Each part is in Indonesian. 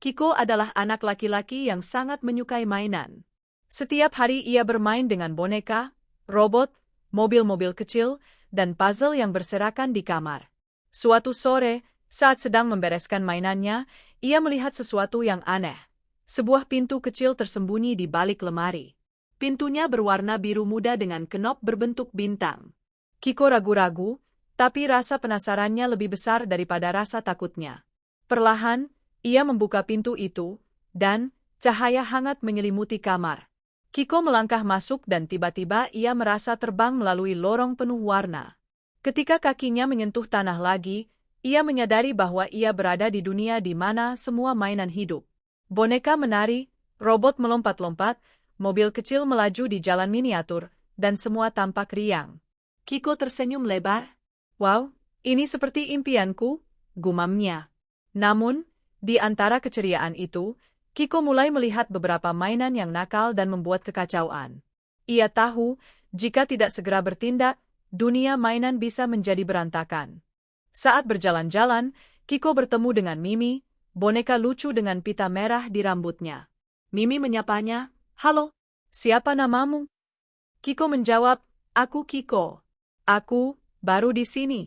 Kiko adalah anak laki-laki yang sangat menyukai mainan. Setiap hari ia bermain dengan boneka, robot, mobil-mobil kecil, dan puzzle yang berserakan di kamar. Suatu sore, saat sedang membereskan mainannya, ia melihat sesuatu yang aneh. Sebuah pintu kecil tersembunyi di balik lemari. Pintunya berwarna biru muda dengan kenop berbentuk bintang. Kiko ragu-ragu, tapi rasa penasarannya lebih besar daripada rasa takutnya. Perlahan, ia membuka pintu itu, dan cahaya hangat menyelimuti kamar. Kiko melangkah masuk dan tiba-tiba ia merasa terbang melalui lorong penuh warna. Ketika kakinya menyentuh tanah lagi, ia menyadari bahwa ia berada di dunia di mana semua mainan hidup. Boneka menari, robot melompat-lompat, mobil kecil melaju di jalan miniatur, dan semua tampak riang. Kiko tersenyum lebar. Wow, ini seperti impianku, gumamnya. Namun, di antara keceriaan itu, Kiko mulai melihat beberapa mainan yang nakal dan membuat kekacauan. Ia tahu, jika tidak segera bertindak, dunia mainan bisa menjadi berantakan. Saat berjalan-jalan, Kiko bertemu dengan Mimi, boneka lucu dengan pita merah di rambutnya. Mimi menyapanya, "Halo, siapa namamu?" Kiko menjawab, "Aku Kiko. Aku baru di sini."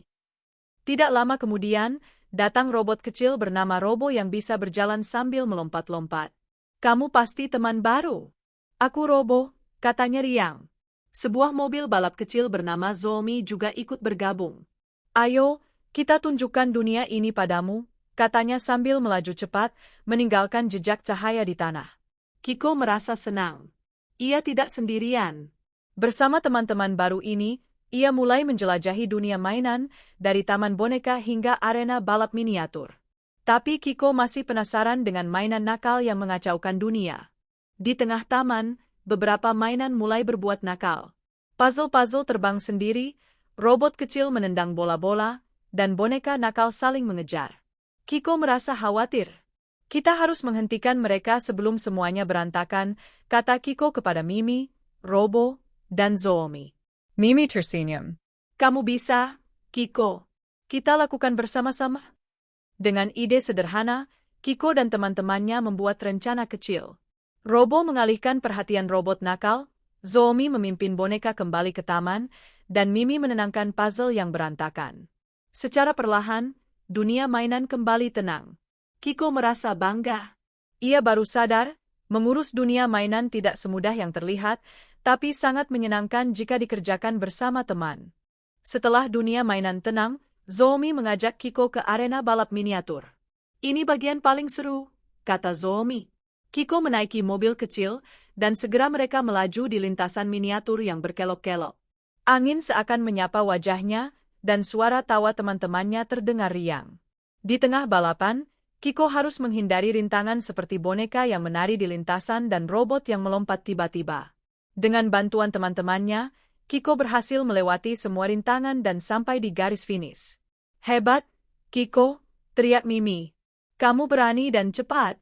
Tidak lama kemudian, datang robot kecil bernama Robo yang bisa berjalan sambil melompat-lompat. "Kamu pasti teman baru." "Aku Robo," katanya riang. Sebuah mobil balap kecil bernama Zomi juga ikut bergabung. "Ayo, kita tunjukkan dunia ini padamu," katanya sambil melaju cepat, meninggalkan jejak cahaya di tanah. Kiko merasa senang. Ia tidak sendirian. Bersama teman-teman baru ini, ia mulai menjelajahi dunia mainan, dari taman boneka hingga arena balap miniatur. Tapi Kiko masih penasaran dengan mainan nakal yang mengacaukan dunia. Di tengah taman, beberapa mainan mulai berbuat nakal. Puzzle-puzzle terbang sendiri, robot kecil menendang bola-bola, dan boneka nakal saling mengejar. Kiko merasa khawatir. "Kita harus menghentikan mereka sebelum semuanya berantakan," kata Kiko kepada Mimi, Robo, dan Zomi. Mimi tersenyum. "Kamu bisa, Kiko. Kita lakukan bersama-sama." Dengan ide sederhana, Kiko dan teman-temannya membuat rencana kecil. Robo mengalihkan perhatian robot nakal, Zomi memimpin boneka kembali ke taman, dan Mimi menenangkan puzzle yang berantakan. Secara perlahan, dunia mainan kembali tenang. Kiko merasa bangga. Ia baru sadar, mengurus dunia mainan tidak semudah yang terlihat, tapi sangat menyenangkan jika dikerjakan bersama teman. Setelah dunia mainan tenang, Zomi mengajak Kiko ke arena balap miniatur. "Ini bagian paling seru," kata Zomi. Kiko menaiki mobil kecil, dan segera mereka melaju di lintasan miniatur yang berkelok-kelok. Angin seakan menyapa wajahnya, dan suara tawa teman-temannya terdengar riang. Di tengah balapan, Kiko harus menghindari rintangan seperti boneka yang menari di lintasan dan robot yang melompat tiba-tiba. Dengan bantuan teman-temannya, Kiko berhasil melewati semua rintangan dan sampai di garis finish. "Hebat, Kiko," teriak Mimi. "Kamu berani dan cepat."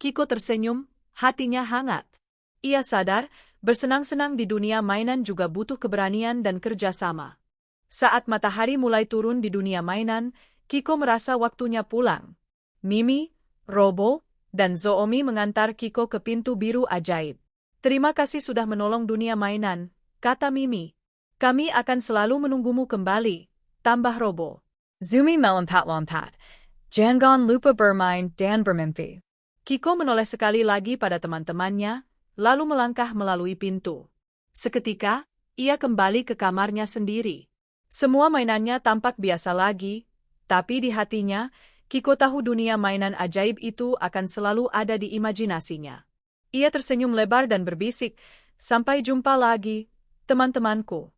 Kiko tersenyum, hatinya hangat. Ia sadar, bersenang-senang di dunia mainan juga butuh keberanian dan kerja sama. Saat matahari mulai turun di dunia mainan, Kiko merasa waktunya pulang. Mimi, Robo, dan Zomi mengantar Kiko ke pintu biru ajaib. "Terima kasih sudah menolong dunia mainan," kata Mimi. "Kami akan selalu menunggumu kembali," tambah Robo. Zumi melompat-lompat. Jangan lupa bermain dan bermimpi. Kiko menoleh sekali lagi pada teman-temannya, lalu melangkah melalui pintu. Seketika, ia kembali ke kamarnya sendiri. Semua mainannya tampak biasa lagi, tapi di hatinya, Kiko tahu dunia mainan ajaib itu akan selalu ada di imajinasinya. Ia tersenyum lebar dan berbisik, "Sampai jumpa lagi, teman-temanku."